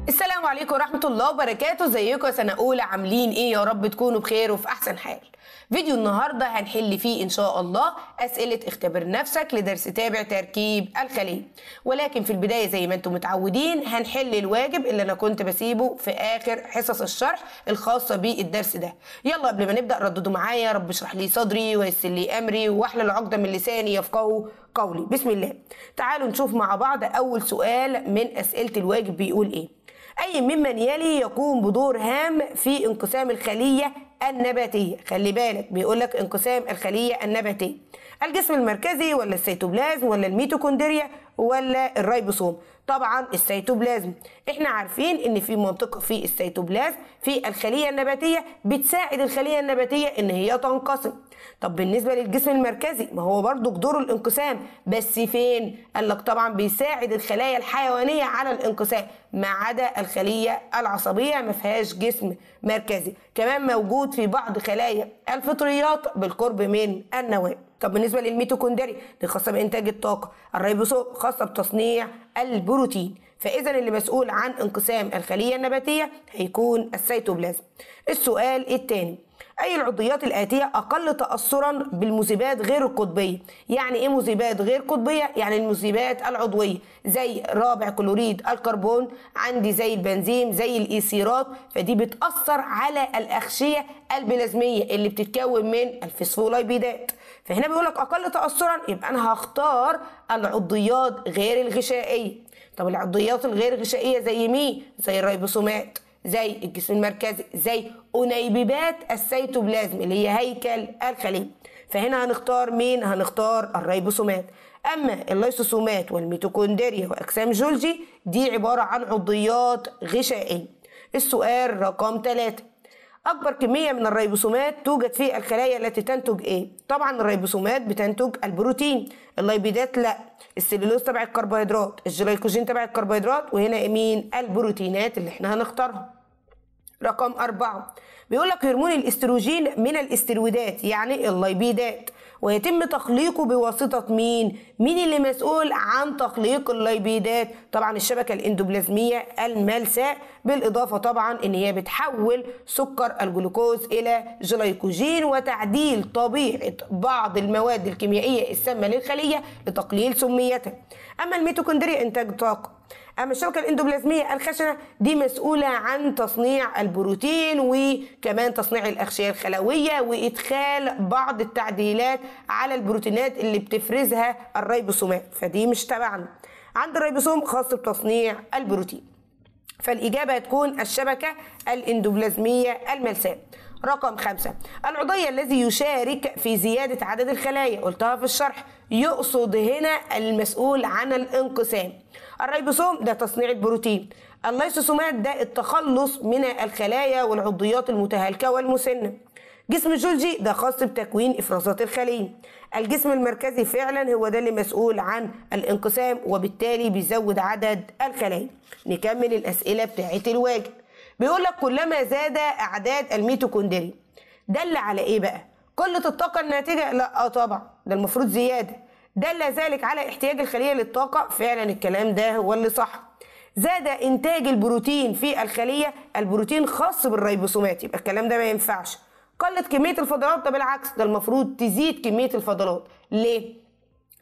السلام عليكم ورحمة الله وبركاته. ازيكم يا سنة أولى؟ عاملين ايه؟ يا رب تكونوا بخير وفي أحسن حال. فيديو النهاردة هنحل فيه إن شاء الله أسئلة اختبر نفسك لدرس تابع تركيب الخلية، ولكن في البداية زي ما انتم متعودين هنحل الواجب اللي أنا كنت بسيبه في آخر حصص الشرح الخاصة بالدرس ده. يلا قبل ما نبدأ رددوا معايا: رب اشرح لي صدري ويسر لي أمري واحلل عقدة من لساني يفقهوا قولي. بسم الله. تعالوا نشوف مع بعض أول سؤال من أسئلة الواجب بيقول ايه. أي ممن يلي يقوم بدور هام في انقسام الخلية النباتية؟ خلي بالك بيقولك انقسام الخلية النباتية. الجسم المركزي ولا السيتوبلازم ولا الميتوكوندريا ولا الريبوسوم؟ طبعا السيتوبلازم. احنا عارفين ان في منطقة في السيتوبلازم في الخلية النباتية بتساعد الخلية النباتية ان هي تنقسم. طب بالنسبة للجسم المركزي ما هو برضو دوره الانقسام، بس فين؟ قالك طبعا بيساعد الخلايا الحيوانية على الانقسام ما عدا الخلية العصبية ما فيهاش جسم مركزي، كمان موجود في بعض خلايا الفطريات بالقرب من النواة. طب بالنسبة للميتوكوندريا دي خاصة بإنتاج الطاقة، الريبوسوم خاصة بتصنيع البروتين، فإذا اللي مسؤول عن انقسام الخلية النباتية هيكون السيتوبلازم. السؤال الثاني: أي العضويات الآتية أقل تأثرا بالمذيبات غير القطبية؟ يعني إيه مذيبات غير قطبية؟ يعني المذيبات العضوية زي رابع كلوريد الكربون، عندي زي البنزين زي الإيثيرات، فدي بتأثر على الأغشية البلازمية اللي بتتكون من الفسفولايبيدات. فهنا بيقولك أقل تأثرا، يبقى أنا هختار العضويات غير الغشائية. طب العضويات الغير غشائية زي مين؟ زي الريبوسومات، زي الجسم المركزي، زي أنيبيبات السيتوبلازم اللي هي هيكل الخلية. فهنا هنختار مين؟ هنختار الريبوسومات. أما الليسوسومات والميتوكوندريا وأجسام جولجي دي عبارة عن عضويات غشائية. السؤال رقم 3: أكبر كمية من الريبوسومات توجد في الخلايا التي تنتج إيه؟ طبعا الريبوسومات بتنتج البروتين، الليبيدات لا، السليلوز تبع الكربوهيدرات، الجلايكوجين تبع الكربوهيدرات، وهنا مين؟ البروتينات اللي احنا هنختارها. رقم 4 بيقول لك هرمون الاستروجين من الاسترويدات يعني الليبيدات، ويتم تخليقه بواسطة مين؟ مين اللي مسؤول عن تخليق الليبيدات؟ طبعا الشبكة الاندوبلازمية الملساء، بالإضافة طبعا إن هي بتحول سكر الجلوكوز إلى جلايكوجين وتعديل طبيعة بعض المواد الكيميائية السامة للخلية لتقليل سميتها. أما الميتوكوندريا إنتاج طاقة. أما الشبكة الاندوبلازمية الخشنة دي مسؤولة عن تصنيع البروتين وكمان تصنيع الأغشية الخلوية وإدخال بعض التعديلات على البروتينات اللي بتفرزها الريبوسومات، فدي مش تبعنا. عند الريبوسوم خاص بتصنيع البروتين، فالإجابة هتكون الشبكة الاندوبلازمية الملساء. رقم 5: العضوية الذي يشارك في زيادة عدد الخلايا، قلتها في الشرح، يقصد هنا المسؤول عن الانقسام. الريبوسوم ده تصنيع البروتين، الليسوسومات ده التخلص من الخلايا والعضويات المتهالكة والمسنة، جسم جولجي ده خاص بتكوين إفرازات الخلية، الجسم المركزي فعلا هو ده اللي مسؤول عن الانقسام وبالتالي بيزود عدد الخلايا. نكمل الأسئلة بتاعت الواجب. بيقول لك كلما زاد أعداد الميتوكوندريا دل على إيه بقى؟ قلة الطاقة الناتجة؟ لا طبعا، ده المفروض زيادة. دل ذلك على احتياج الخلية للطاقة؟ فعلا الكلام ده هو اللي صح. زاد إنتاج البروتين في الخلية، البروتين خاص بالريبوسومات، يبقى الكلام ده ما ينفعش. قلت كمية الفضلات؟ ده بالعكس، ده المفروض تزيد كمية الفضلات. ليه؟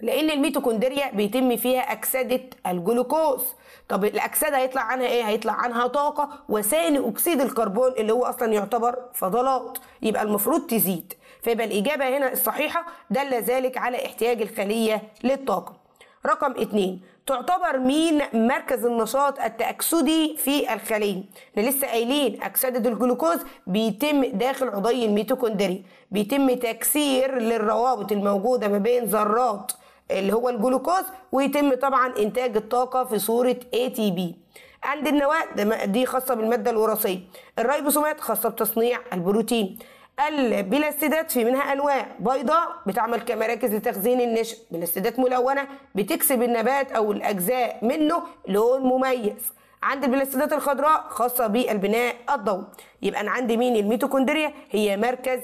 لأن الميتوكوندريا بيتم فيها أكسدة الجلوكوز. طب الأكسدة هيطلع عنها إيه؟ هيطلع عنها طاقة وثاني أكسيد الكربون اللي هو أصلا يعتبر فضلات، يبقى المفروض تزيد. فيبقى الإجابة هنا الصحيحة دل ذلك على احتياج الخلية للطاقة. رقم 2: تعتبر مين مركز النشاط التأكسدي في الخلية؟ احنا لسه قايلين أكسدة الجلوكوز بيتم داخل عضي الميتوكوندريا، بيتم تكسير للروابط الموجودة ما بين ذرات اللي هو الجلوكوز، ويتم طبعا إنتاج الطاقة في صورة ATP. عند النواة دي خاصة بالمادة الوراثية، الريبوسومات خاصة بتصنيع البروتين، البلاستيدات في منها انواع، بيضاء بتعمل كمراكز لتخزين النشا، بلاستيدات ملونه بتكسب النبات او الاجزاء منه لون مميز. عند البلاستيدات الخضراء خاصة بالبناء الضوئي. يبقى أنا عندي مين؟ الميتوكوندريا هي مركز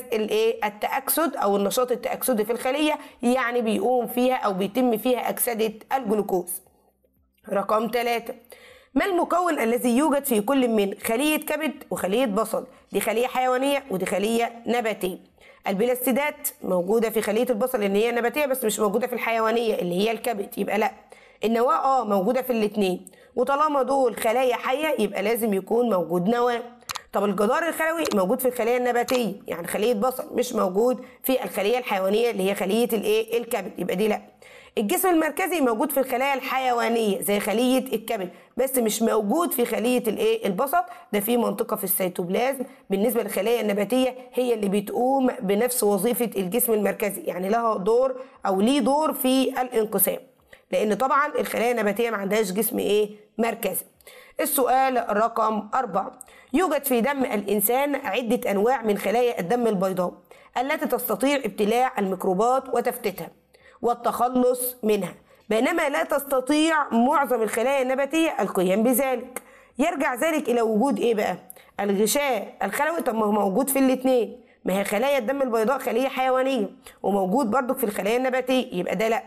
التأكسد أو النشاط التأكسدي في الخلية، يعني بيقوم فيها أو بيتم فيها أكسدة الجلوكوز. رقم 3، ما المكون الذي يوجد في كل من خلية كبد وخلية بصل؟ دي خلية حيوانية ودي خلية نباتية. البلاستيدات موجودة في خلية البصل اللي هي نباتية بس مش موجودة في الحيوانية اللي هي الكبد، يبقى لا. النواة موجودة في الاتنين، وطالما دول خلايا حية يبقى لازم يكون موجود نواة. طب الجدار الخلوي موجود في الخلية النباتية يعني خلية بصل، مش موجود في الخلية الحيوانية اللي هي خلية الكبد، يبقى دي لا. الجسم المركزي موجود في الخلايا الحيوانية زي خلية الكبد بس مش موجود في خلية البصل، ده في منطقة في السيتوبلازم. بالنسبة للخلايا النباتية هي اللي بتقوم بنفس وظيفة الجسم المركزي، يعني لها دور أو ليه دور في الانقسام، لأن طبعا الخلايا النباتية ما عندهاش جسم مركزي. السؤال رقم 4، يوجد في دم الإنسان عدة أنواع من خلايا الدم البيضاء التي تستطيع ابتلاع الميكروبات وتفتيتها والتخلص منها، بينما لا تستطيع معظم الخلايا النباتية القيام بذلك. يرجع ذلك إلى وجود بقى؟ الغشاء الخلوي. طب ما هو موجود في الاثنين، ما هي خلايا الدم البيضاء خلية حيوانية وموجود برضو في الخلايا النباتية، يبقى ده لا.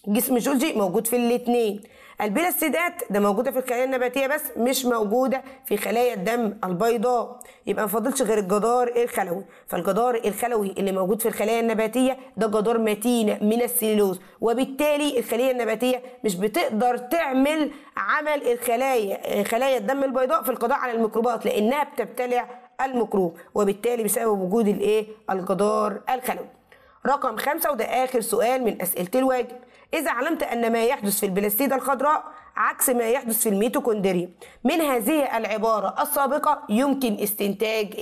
جسم جولجي موجود في الاثنين. البلاستيدات ده موجوده في الخلايا النباتيه بس مش موجوده في خلايا الدم البيضاء، يبقى ما فاضلش غير الجدار الخلوي. فالجدار الخلوي اللي موجود في الخلايا النباتيه ده جدار متين من السليلوز، وبالتالي الخليه النباتيه مش بتقدر تعمل عمل خلايا الدم البيضاء في القضاء على الميكروبات لانها بتبتلع الميكروب، وبالتالي بسبب وجود الجدار الخلوي. رقم 5 وده آخر سؤال من أسئلة الواجب، إذا علمت أن ما يحدث في البلاستيدة الخضراء عكس ما يحدث في الميتوكوندريا، من هذه العبارة السابقة يمكن استنتاج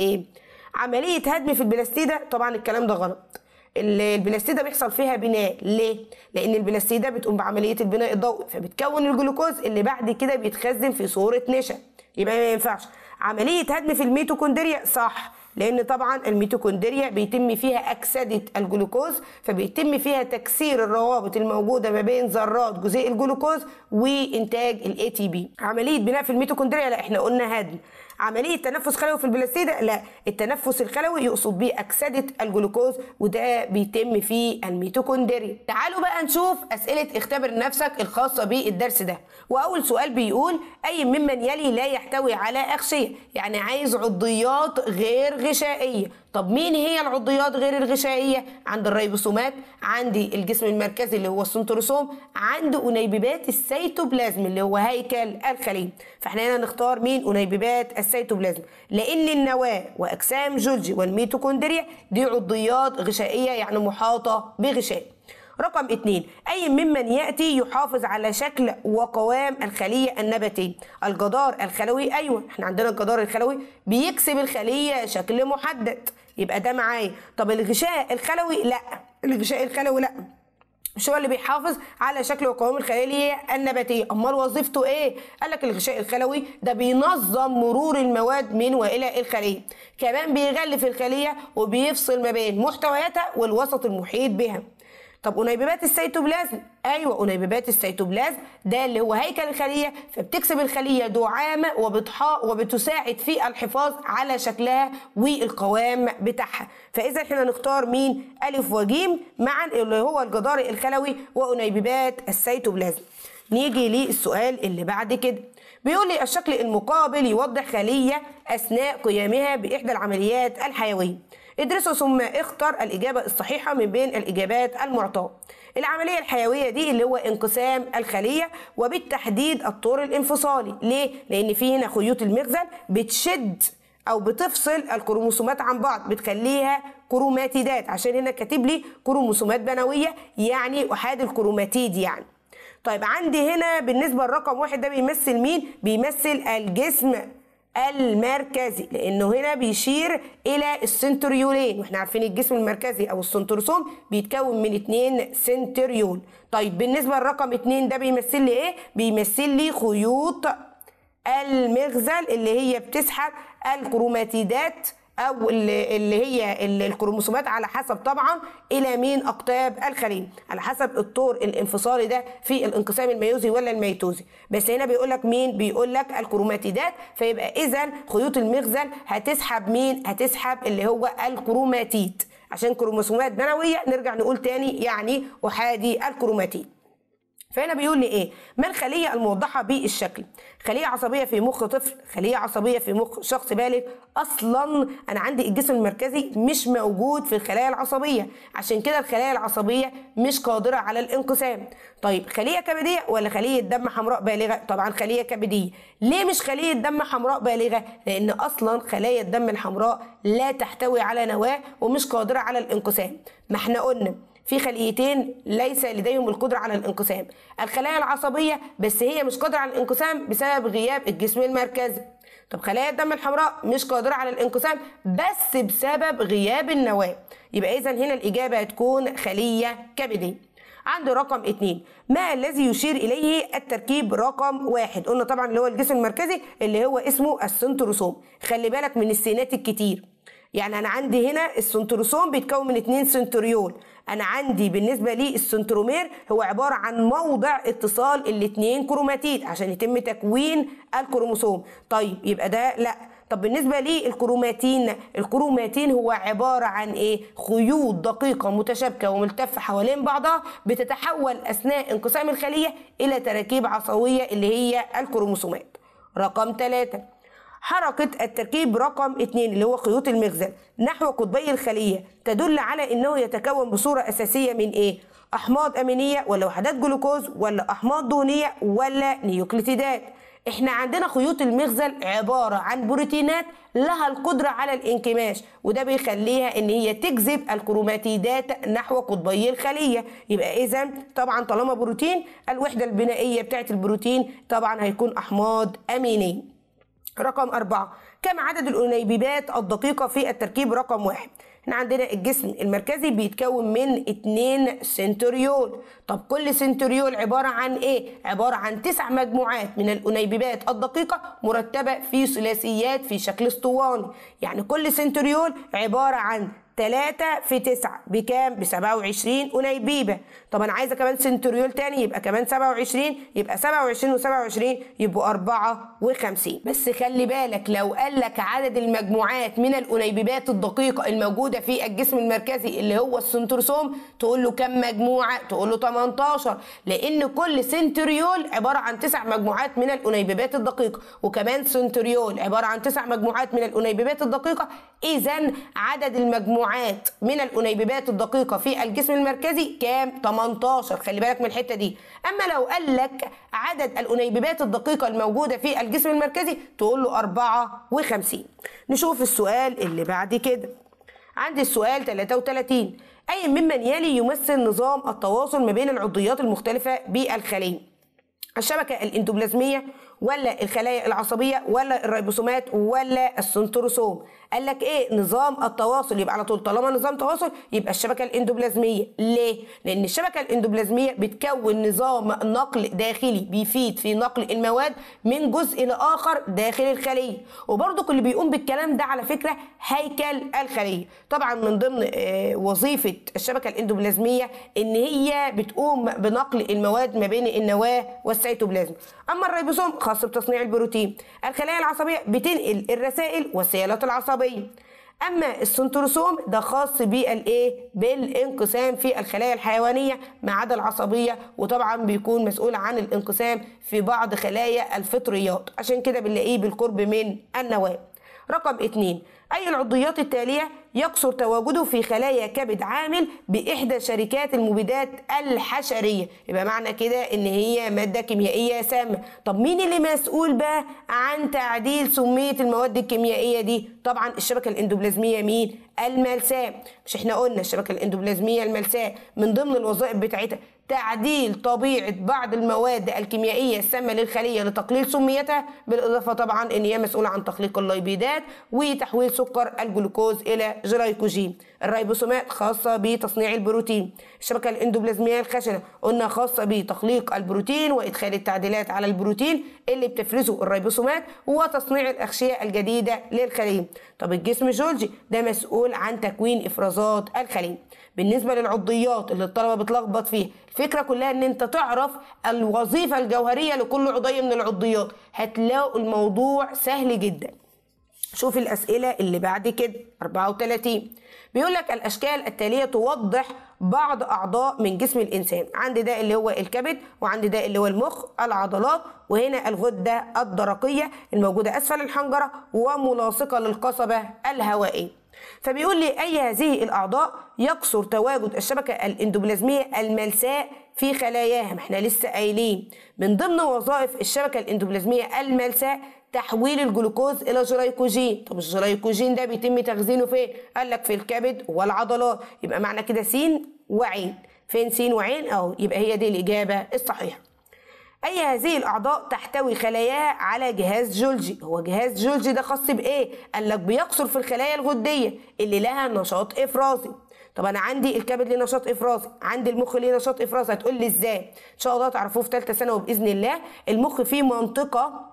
عملية هدم في البلاستيدة؟ طبعا الكلام ده غلط. البلاستيدة بيحصل فيها بناء، ليه؟ لأن البلاستيدة بتقوم بعملية البناء الضوئي فبتكون الجلوكوز اللي بعد كده بيتخزن في صورة نشا، يبقى ما ينفعش. عملية هدم في الميتوكوندريا صح، لأن طبعا الميتوكوندريا بيتم فيها أكسدة الجلوكوز، فبيتم فيها تكسير الروابط الموجودة ما بين ذرات جزيء الجلوكوز وإنتاج ATP. عملية بناء في الميتوكوندريا لا، احنا قلنا هدم. عملية تنفس خلوي في البلاستيدة لا، التنفس الخلوي يقصد بيه أكسدة الجلوكوز وده بيتم في الميتوكوندريا. تعالوا بقى نشوف أسئلة اختبر نفسك الخاصة بالدرس ده. وأول سؤال بيقول أي ممن يلي لا يحتوي على أغشية؟ يعني عايز عضيات غير غشائية. طب مين هي العضيات غير الغشائية؟ عند الريبوسومات، عندي الجسم المركزي اللي هو السنتروسوم، عند أنيبيبات السيتوبلازم اللي هو هيكل الخلية. فاحنا هنا نختار مين؟ أنيبيبات السيتوبلازم، لأن النواة وأجسام جولجي والميتوكوندريا دي عضيات غشائية يعني محاطة بغشاء. رقم 2، أي ممن يأتي يحافظ على شكل وقوام الخلية النباتية؟ الجدار الخلوي. أيوة، احنا عندنا الجدار الخلوي بيكسب الخلية شكل محدد، يبقى ده معايا. طب الغشاء الخلوي لا، الغشاء الخلوي لا، مش هو اللي بيحافظ على شكل وقوام الخلية النباتية. أمال وظيفته إيه؟ قال لك الغشاء الخلوي ده بينظم مرور المواد من وإلى الخلية، كمان بيغلف الخلية وبيفصل ما بين محتوياتها والوسط المحيط بها. طب أنيبيبات السيتوبلازم، أيوة أنيبيبات السيتوبلازم ده اللي هو هيكل الخلية، فبتكسب الخلية دعامة وبتساعد في الحفاظ على شكلها والقوام بتاعها. فإذا احنا نختار مين؟ ألف وجيم معا اللي هو الجدار الخلوي وأنيبيبات السيتوبلازم. نيجي للسؤال اللي بعد كده، بيقول لي الشكل المقابل يوضح خلية أثناء قيامها بإحدى العمليات الحيوية. ادرسوا ثم اختر الإجابة الصحيحة من بين الإجابات المعطاة. العملية الحيوية دي اللي هو انقسام الخلية وبالتحديد الطور الانفصالي. ليه؟ لأن في هنا خيوط المغزل بتشد أو بتفصل الكروموسومات عن بعض، بتخليها كروماتيدات، عشان هنا كاتب لي كروموسومات بنوية يعني أحاد الكروماتيد يعني. طيب عندي هنا بالنسبة لرقم 1 ده بيمثل مين؟ بيمثل الجسم المركزي، لانه هنا بيشير الى السنتريولين، واحنا عارفين الجسم المركزي او السنتروسوم بيتكون من 2 سنتريول. طيب بالنسبه لرقم 2 ده بيمثل لي ايه؟ بيمثل لي خيوط المغزل اللي هي بتسحب الكروماتيدات او اللي هي الكروموسومات على حسب طبعا الى مين اقطاب الخليه، على حسب الطور الانفصالي ده في الانقسام الميوزي ولا الميتوزي. بس هنا بيقول لك مين؟ بيقول لك الكروماتيدات. فيبقى اذا خيوط المخزن هتسحب مين؟ هتسحب اللي هو الكروماتيد، عشان كروموسومات بنويه نرجع نقول تاني يعني احادي الكروماتيد. فهنا بيقول لي ايه؟ ما الخليه الموضحه بالشكل؟ خليه عصبيه في مخ طفل، خليه عصبيه في مخ شخص بالغ. اصلا انا عندي الجسم المركزي مش موجود في الخلايا العصبيه، عشان كده الخلايا العصبيه مش قادره على الانقسام. طيب خليه كبديه ولا خليه دم حمراء بالغه؟ طبعا خليه كبديه. ليه مش خليه دم حمراء بالغه؟ لان اصلا خلايا الدم الحمراء لا تحتوي على نواه ومش قادره على الانقسام. ما احنا قلنا في خليتين ليس لديهم القدرة على الانقسام، الخلايا العصبية بس هي مش قادرة على الانقسام بسبب غياب الجسم المركزي. طب خلايا الدم الحمراء مش قادرة على الانقسام بس بسبب غياب النواة. يبقى إذا هنا الإجابة هتكون خلية كبدية. عند رقم 2، ما الذي يشير إليه التركيب رقم 1؟ قلنا طبعا اللي هو الجسم المركزي اللي هو اسمه السنتروسوم. خلي بالك من السينات الكتير، يعني أنا عندي هنا السنتروسوم بيتكون من 2 سنتريول. أنا عندي بالنسبة لي السنترومير هو عبارة عن موضع اتصال الاتنين كروماتيد عشان يتم تكوين الكروموسوم. طيب يبقى ده لا. طب بالنسبة لي الكروماتين هو عبارة عن ايه؟ خيوط دقيقة متشابكة وملتفة حوالين بعضها بتتحول أثناء انقسام الخلية إلى تراكيب عصبية اللي هي الكروموسومات. رقم 3، حركة التركيب رقم 2 اللي هو خيوط المخزن نحو قطبي الخلية تدل على انه يتكون بصورة اساسية من ايه؟ احماض امينية ولا وحدات جلوكوز ولا احماض دهنية ولا نيوكليتيدات؟ احنا عندنا خيوط المخزن عبارة عن بروتينات لها القدرة على الانكماش، وده بيخليها ان هي تجذب الكروماتيدات نحو قطبي الخلية. يبقى اذا طبعا طالما بروتين الوحدة البنائية بتاعت البروتين طبعا هيكون احماض امينية. رقم 4، كم عدد الأنيبيبات الدقيقة في التركيب رقم 1؟ احنا عندنا الجسم المركزي بيتكون من 2 سنتريول. طب كل سنتريول عبارة عن ايه؟ عبارة عن 9 مجموعات من الأنيبيبات الدقيقة مرتبة في ثلاثيات في شكل اسطواني. يعني كل سنتريول عبارة عن 3 في 9 بكام؟ ب 27 أنيبيبة. طب أنا عايزة كمان سنتريول تاني يبقى كمان 27، يبقى 27 و27 يبقوا 54. بس خلي بالك لو قال لك عدد المجموعات من الأنيبيبات الدقيقة الموجودة في الجسم المركزي اللي هو السنتروسوم تقول له كم مجموعة؟ تقول له 18، لأن كل سنتريول عبارة عن 9 مجموعات من الأنيبيبات الدقيقة، وكمان سنتريول عبارة عن 9 مجموعات من الأنيبيبات الدقيقة. إذا عدد المجموعات من الأنيبيبات الدقيقة في الجسم المركزي كام؟ 18. خلي بالك من الحتة دي. أما لو قال لك عدد الأنيبيبات الدقيقة الموجودة في الجسم المركزي تقول له 54. نشوف السؤال اللي بعد كده. عندي السؤال 33، أي ممن يلي يمثل نظام التواصل ما بين العضويات المختلفة بالخلية؟ الشبكة الإندوبلازمية ولا الخلايا العصبية ولا الريبوسومات ولا السنتروسوم؟ قال لك ايه؟ نظام التواصل. يبقى على طول طالما نظام تواصل يبقى الشبكة الإندوبلازمية. ليه؟ لأن الشبكة الإندوبلازمية بتكون نظام نقل داخلي بيفيد في نقل المواد من جزء لآخر داخل الخلية، وبرضه اللي بيقوم بالكلام ده على فكرة هيكل الخلية. طبعا من ضمن وظيفة الشبكة الإندوبلازمية إن هي بتقوم بنقل المواد ما بين النواة والسيتوبلازم. أما الريبوسوم خاص بتصنيع البروتين. الخلايا العصبية بتنقل الرسائل والسيالات العصبية. اما السنتروسوم ده خاص بالايه؟ بالانقسام في الخلايا الحيوانيه ما عدا العصبيه، وطبعا بيكون مسؤول عن الانقسام في بعض خلايا الفطريات، عشان كده بنلاقيه بالقرب من النواه. رقم 2، أي العضويات التالية يقصر تواجده في خلايا كبد عامل بإحدى شركات المبيدات الحشرية؟ يبقى معنى كده إن هي مادة كيميائية سامة. طب مين اللي مسؤول بقى عن تعديل سمية المواد الكيميائية دي؟ طبعا الشبكة الإندوبلازمية. مين؟ الملساء. مش احنا قلنا الشبكة الإندوبلازمية الملساء من ضمن الوظائف بتاعتها تعديل طبيعة بعض المواد الكيميائية السامة للخلية لتقليل سميتها، بالإضافة طبعا إن هي مسؤولة عن تخليق الليبيدات وتحويل سكر الجلوكوز إلى جلايكوجين. الريبوسومات خاصة بتصنيع البروتين. الشبكة الإندوبلازمية الخشنة قلنا خاصة بتخليق البروتين وإدخال التعديلات على البروتين اللي بتفرزه الريبوسومات وتصنيع الأغشية الجديدة للخلية. طب الجسم الجولجي ده مسؤول عن تكوين إفرازات الخلية. بالنسبة للعضيات اللي الطلبة بتلخبط فيها، الفكرة كلها ان انت تعرف الوظيفة الجوهرية لكل عضية من العضيات، هتلاقوا الموضوع سهل جدا. شوف الأسئلة اللي بعد كده 34 بيقول لك الأشكال التالية توضح بعض أعضاء من جسم الإنسان. عندي ده اللي هو الكبد، وعندي ده اللي هو المخ، العضلات، وهنا الغدة الدرقية الموجودة أسفل الحنجرة وملاصقة للقصبة الهوائية. فبيقول لي أي هذه الأعضاء يقصر تواجد الشبكة الإندوبلازمية الملساء في خلاياها. احنا لسه قايلين من ضمن وظائف الشبكة الإندوبلازمية الملساء تحويل الجلوكوز إلى جلايكوجين. طب الجلايكوجين ده بيتم تخزينه فين؟ قال لك في الكبد والعضلات. يبقى معنى كده س وعين. فين س وعين؟ أهو. يبقى هي دي الإجابة الصحيحة. أي هذه الأعضاء تحتوي خلاياها على جهاز جولجي. هو جهاز جولجي ده خاص بإيه؟ قال لك بيقصر في الخلايا الغدية اللي لها نشاط إفرازي. طب أنا عندي الكبد ليه نشاط إفرازي، عندي المخ ليه نشاط إفرازي. هتقول لي إزاي؟ إن شاء الله تعرفوه في ثالثة ثانوي بإذن الله. المخ فيه منطقة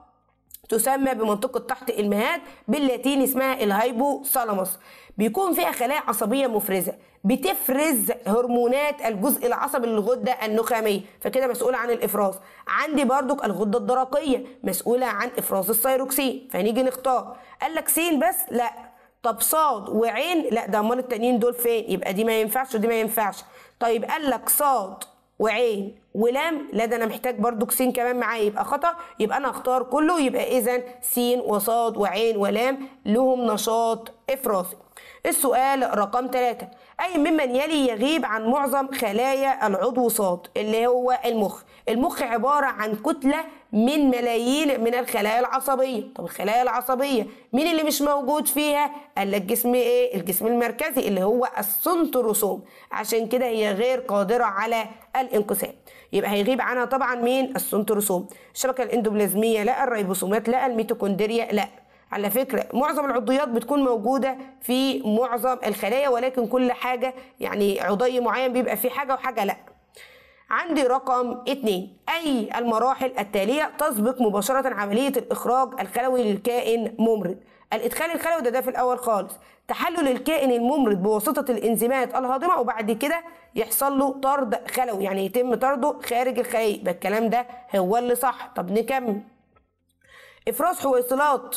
تسمى بمنطقة تحت المهاد، باللاتيني اسمها الهايبوثالاموس. بيكون فيها خلايا عصبية مفرزة بتفرز هرمونات الجزء العصبي للغدة النخامية، فكده مسؤولة عن الإفراز. عندي برضك الغدة الدرقية مسؤولة عن إفراز الثيروكسين. فهنيجي نختار، قال لك س بس؟ لا. طب صاد وعين؟ لا. ده امال التانيين دول فين؟ يبقى دي ما ينفعش ودي ما ينفعش. طيب قال لك صاد وعين ولام؟ لا، ده انا محتاج برضو س كمان معايا، يبقى خطأ. يبقى انا هختار كله. يبقى اذا س وصاد وعين ولام لهم نشاط افرازي. السؤال رقم 3 اي ممن يلي يغيب عن معظم خلايا العضو صاد اللي هو المخ. المخ عبارة عن كتلة من ملايين من الخلايا العصبية. طب الخلايا العصبية مين اللي مش موجود فيها؟ قال لك جسم ايه؟ الجسم المركزي اللي هو السنتروسوم. عشان كده هي غير قادرة على الانقسام. يبقى هيغيب عنها طبعا مين؟ السنتروسوم. الشبكة الاندوبلازمية لا، الريبوسومات لا، الميتوكوندريا لا. على فكرة معظم العضيات بتكون موجودة في معظم الخلايا، ولكن كل حاجة يعني عضي معين بيبقى فيه حاجة وحاجة لا. عندي رقم 2 أي المراحل التالية تسبق مباشرة عملية الإخراج الخلوي للكائن ممرض. الإدخال الخلوي ده في الأول خالص، تحلل الكائن الممرض بواسطة الإنزيمات الهاضمة، وبعد كده يحصل له طرد خلوي، يعني يتم طرده خارج الخلية. يبقى الكلام ده هو اللي صح. طب نكمل. افراز حويصلات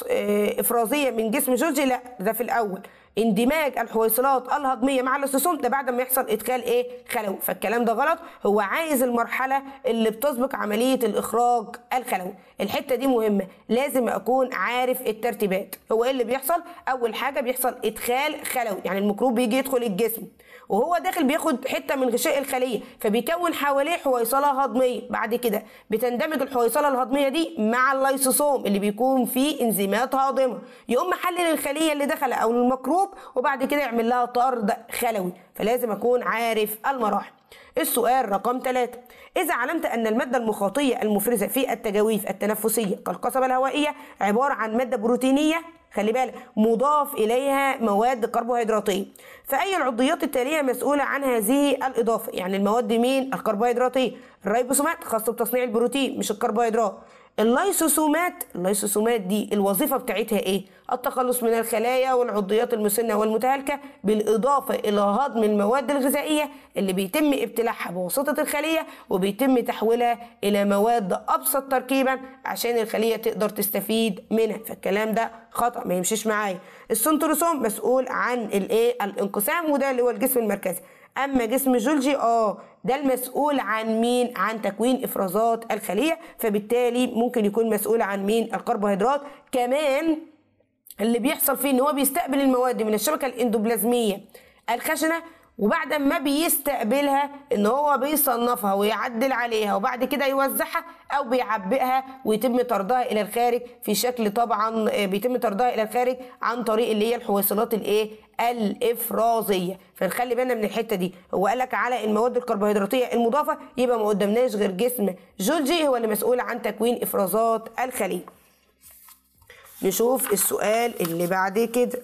افرازيه من جسم جولجي؟ لا، ده في الاول. اندماج الحويصلات الهضميه مع الليسوسوم ده بعد ما يحصل ادخال خلوي. فالكلام ده غلط. هو عايز المرحله اللي بتسبق عمليه الاخراج الخلوي. الحته دي مهمه، لازم اكون عارف الترتيبات. هو ايه اللي بيحصل؟ اول حاجه بيحصل ادخال خلوي، يعني الميكروب بيجي يدخل الجسم وهو داخل بياخد حته من غشاء الخليه فبيكون حواليه حويصله هضميه. بعد كده بتندمج الحويصله الهضميه دي مع الليسوسوم اللي بيكون فيه انزيمات هاضمه، يقوم محلل الخليه اللي دخل او الميكروب وبعد كده يعمل لها طرد خلوي. فلازم اكون عارف المراحل. السؤال رقم 3 إذا علمت أن المادة المخاطية المفرزة في التجاويف التنفسية كالقصبة الهوائية عبارة عن مادة بروتينية، خلي بالك، مضاف إليها مواد كربوهيدراتية، فأي العضيات التالية مسؤولة عن هذه الإضافة؟ يعني المواد مين؟ الكربوهيدراتية. الريبوسومات خاصة بتصنيع البروتين مش الكربوهيدرات. الليسوسومات دي الوظيفة بتاعتها ايه؟ التخلص من الخلايا والعضيات المسنة والمتهالكة، بالإضافة إلى هضم المواد الغذائية اللي بيتم ابتلاعها بواسطة الخلية وبيتم تحويلها إلى مواد أبسط تركيبا عشان الخلية تقدر تستفيد منها. فالكلام ده خطأ، ما يمشيش معايا. السنتروسوم مسؤول عن الانقسام، وده اللي هو الجسم المركزي. اما جسم جولجي ده المسؤول عن مين؟ عن تكوين افرازات الخليه، فبالتالي ممكن يكون مسؤول عن مين؟ الكربوهيدرات. كمان اللي بيحصل فيه ان هو بيستقبل المواد من الشبكه الاندوبلازميه الخشنه وبعد ما بيستقبلها ان هو بيصنفها ويعدل عليها وبعد كده يوزعها او بيعبئها ويتم طردها الى الخارج في شكل، طبعا بيتم طردها الى الخارج عن طريق اللي هي الحويصلات الافرازيه. فنخلي بالنا من الحته دي. هو قالك على المواد الكربوهيدراتيه المضافه، يبقى ما قدامناش غير جسم جولجي هو اللي مسؤول عن تكوين افرازات الخليه. نشوف السؤال اللي بعد كده.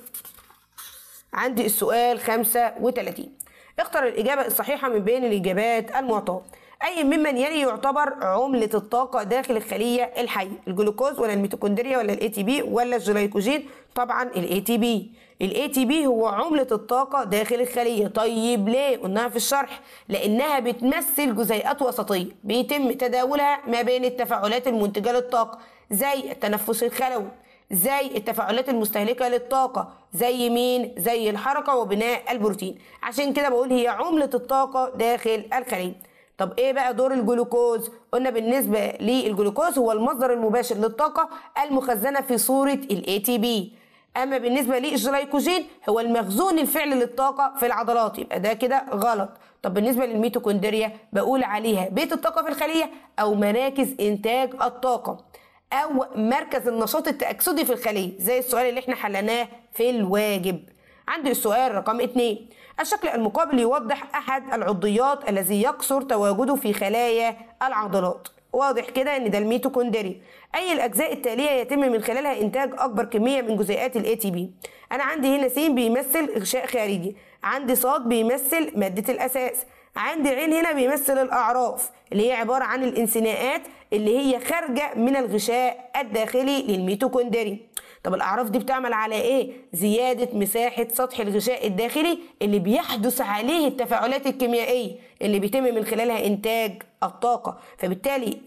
عندي السؤال 35. اختر الإجابة الصحيحة من بين الإجابات المعطاة. أي ممن يلي يعتبر عملة الطاقة داخل الخلية الحية؟ الجلوكوز ولا الميتوكوندريا ولا الاي تي بي ولا الجلايكوجين؟ طبعا الاي تي بي. الاي تي بي هو عملة الطاقة داخل الخلية. طيب ليه؟ قلناها في الشرح، لأنها بتمثل جزيئات وسطية بيتم تداولها ما بين التفاعلات المنتجة للطاقة، زي التنفس الخلوي، زي التفاعلات المستهلكة للطاقة، زي مين؟ زي الحركة وبناء البروتين. عشان كده بقول هي عملة الطاقة داخل الخلية. طب ايه بقى دور الجلوكوز؟ قلنا بالنسبة للجلوكوز هو المصدر المباشر للطاقة المخزنة في صورة الاي تي بي. اما بالنسبة للجلايكوجين هو المخزون الفعلي للطاقة في العضلات، يبقى ده كده غلط. طب بالنسبة للميتوكوندريا بقول عليها بيت الطاقة في الخلية او مراكز انتاج الطاقة او مركز النشاط التأكسدي في الخلية، زي السؤال اللي احنا حلناه في الواجب. عندي السؤال رقم 2. الشكل المقابل يوضح احد العضيات الذي يقصر تواجده في خلايا العضلات. واضح كده ان ده الميتوكوندريا. اي الاجزاء التاليه يتم من خلالها انتاج اكبر كميه من جزيئات الاي تي بي؟ انا عندي هنا س بيمثل غشاء خارجي، عندي ص بيمثل ماده الاساس، عندي عين هنا بيمثل الأعراف اللي هي عبارة عن الانثناءات اللي هي خارجة من الغشاء الداخلي للميتوكوندريا. طب الأعراف دي بتعمل على إيه؟ زيادة مساحة سطح الغشاء الداخلي اللي بيحدث عليه التفاعلات الكيميائية اللي بيتم من خلالها إنتاج الطاقة. فبالتالي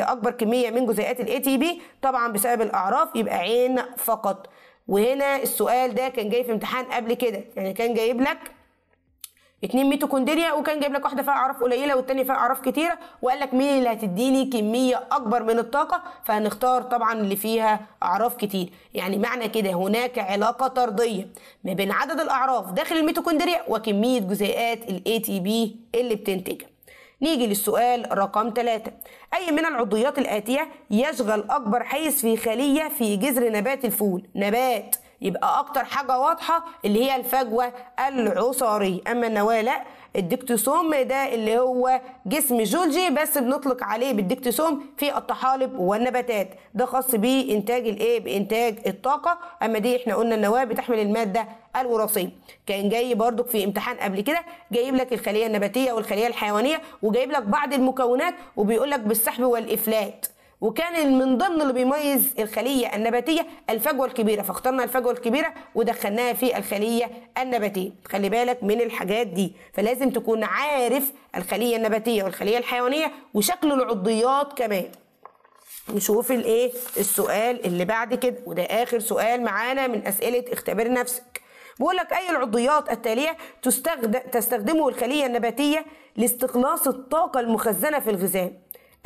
أكبر كمية من جزيئات الاي تي بي طبعا بسبب الأعراف، يبقى عين فقط. وهنا السؤال ده كان جاي في امتحان قبل كده، يعني كان جايب لك 2 ميتوكوندريا وكان جايب لك واحده فيها اعراف قليله والتانيه فيها اعراف كتيره، وقال لك مين اللي هتديني كميه اكبر من الطاقه، فهنختار طبعا اللي فيها اعراف كتير. يعني معنى كده هناك علاقه طرديه ما بين عدد الاعراف داخل الميتوكوندريا وكميه جزيئات الاي تي بي اللي بتنتجها. نيجي للسؤال رقم 3. أي من العضويات الآتية يشغل أكبر حيز في خلية في جذر نبات الفول؟ نبات، يبقى أكتر حاجة واضحة اللي هي الفجوة العصارية. أما النواة لا. الدكتوسوم ده اللي هو جسم جولجي بس بنطلق عليه بالدكتوسوم في الطحالب والنباتات، ده خاص بإنتاج الإيه؟ بإنتاج الطاقة. أما دي إحنا قلنا النواة بتحمل المادة الوراثية. كان جاي برضك في امتحان قبل كده جايب لك الخلية النباتية والخلية الحيوانية وجايب لك بعض المكونات وبيقول لك بالسحب والإفلات، وكان من ضمن اللي بيميز الخلية النباتية الفجوة الكبيرة، فاخترنا الفجوة الكبيرة ودخلناها في الخلية النباتية. خلي بالك من الحاجات دي، فلازم تكون عارف الخلية النباتية والخلية الحيوانية وشكل العضيات كمان. نشوف السؤال اللي بعد كده، وده آخر سؤال معانا من أسئلة اختبر نفسك. بقول لك أي العضيات التالية تستخدمه الخلية النباتية لاستخلاص الطاقة المخزنة في الغذاء؟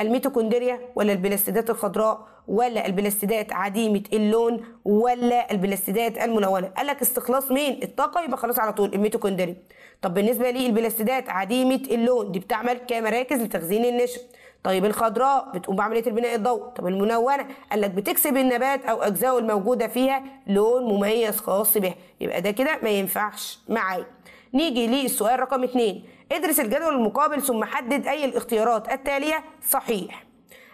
الميتوكوندريا ولا البلاستيدات الخضراء ولا البلاستيدات عديمة اللون ولا البلاستيدات الملونة؟ قال لك استخلاص مين؟ الطاقة، يبقى خلاص على طول الميتوكوندريا. طب بالنسبة لي البلاستيدات عديمة اللون دي بتعمل كمراكز لتخزين النشا. طيب الخضراء بتقوم بعملية البناء الضوئي. طب الملونة قال لك بتكسب النبات أو أجزاءه الموجودة فيها لون مميز خاص بها، يبقى ده كده ما ينفعش معايا. نيجي للسؤال رقم 2. ادرس الجدول المقابل ثم حدد أي الاختيارات التالية صحيح.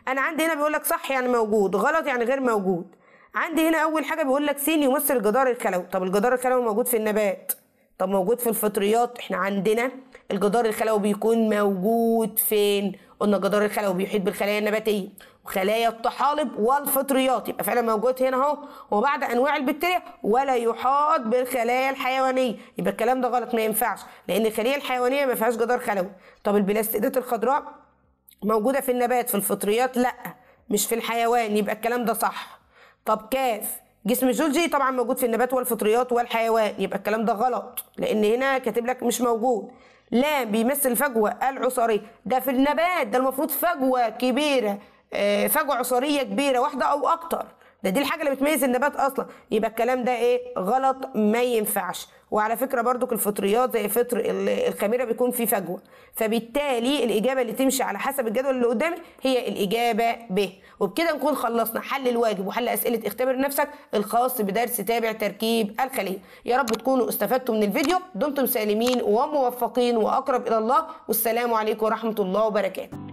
أنا عندي هنا بيقول لك صح يعني موجود، غلط يعني غير موجود. عندي هنا أول حاجة بيقول لك س يمثل الجدار الخلوي. طب الجدار الخلوي موجود في النبات. طب موجود في الفطريات. احنا عندنا الجدار الخلوي بيكون موجود فين؟ قلنا الجدار الخلوي بيحيط بالخلايا النباتية وخلايا الطحالب والفطريات، يبقى فعلا موجود هنا اهو. وبعد انواع البكتيريا ولا يحاط بالخلايا الحيوانيه، يبقى الكلام ده غلط ما ينفعش لان الخليه الحيوانيه ما فيهاش جدار خلوي. طب البلاستيدات الخضراء موجوده في النبات، في الفطريات لا، مش في الحيوان، يبقى الكلام ده صح. طب كاف جسم جولجي طبعا موجود في النبات والفطريات والحيوان، يبقى الكلام ده غلط لان هنا كاتب لك مش موجود. لا بيمثل فجوه العصاريه، ده في النبات، ده المفروض فجوه كبيره، فجوه عصاريه كبيره واحده او اكتر. دي الحاجه اللي بتميز النبات اصلا، يبقى الكلام ده ايه؟ غلط، ما ينفعش. وعلى فكره برضك الفطريات زي فطر الخميره بيكون فيه فجوه، فبالتالي الاجابه اللي تمشي على حسب الجدول اللي قدامي هي الاجابه ب. وبكده نكون خلصنا حل الواجب وحل اسئله اختبر نفسك الخاص بدرس تابع تركيب الخليه. يا رب تكونوا استفدتوا من الفيديو. دمتم سالمين وموفقين واقرب الى الله، والسلام عليكم ورحمه الله وبركاته.